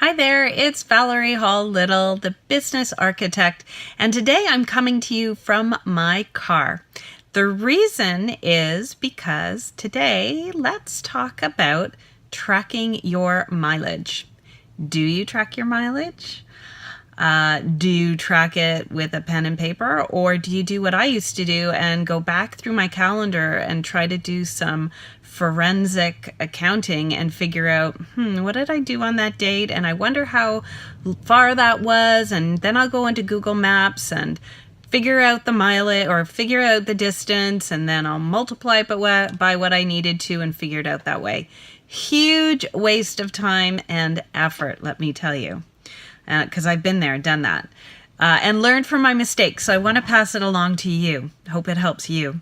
Hi there, it's Valerie Hall Little, the business architect, and today I'm coming to you from my car. The reason is because today let's talk about tracking your mileage. Do you track your mileage? Do you track it with a pen and paper, or do you do what I used to do and go back through my calendar and try to do some forensic accounting and figure out, what did I do on that date? And I wonder how far that was. And then I'll go into Google Maps and figure out the mileage or figure out the distance, and then I'll multiply it by what I needed to and figure it out that way. Huge waste of time and effort, let me tell you. Because I've been there, done that, and learned from my mistakes. So I want to pass it along to you. Hope it helps you.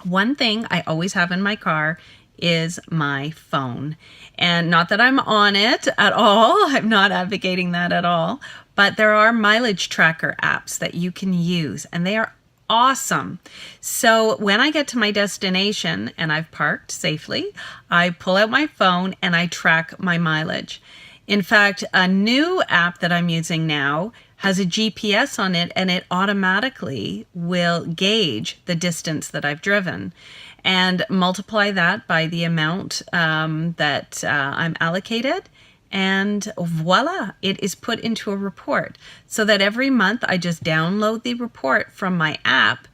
One thing I always have in my car is my phone. And not that I'm on it at all. I'm not advocating that at all. But there are mileage tracker apps that you can use, and they are awesome. So when I get to my destination and I've parked safely, I pull out my phone and I track my mileage. In fact, a new app that I'm using now has a GPS on it, and it automatically will gauge the distance that I've driven and multiply that by the amount that I'm allocated. And voila, it is put into a report so that every month I just download the report from my app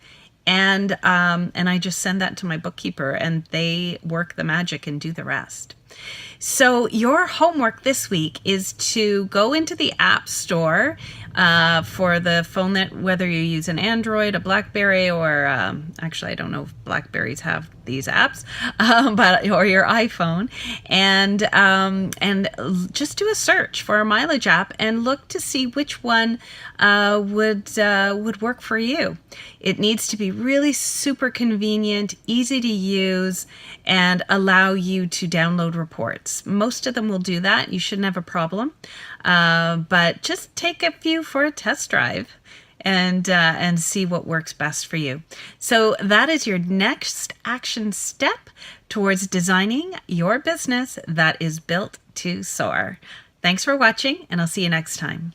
and I just send that to my bookkeeper, and they work the magic and do the rest. So your homework this week is to go into the App Store for the phone, that whether you use an Android, a BlackBerry, or actually I don't know if BlackBerries have these apps, or your iPhone, and just do a search for a mileage app and look to see which one would work for you. It needs to be really super convenient, easy to use, and allow you to download reports. Most of them will do that. You shouldn't have a problem, but just take a few for a test drive and see what works best for you. So that is your next action step towards designing your business that is built to soar. Thanks for watching, and I'll see you next time.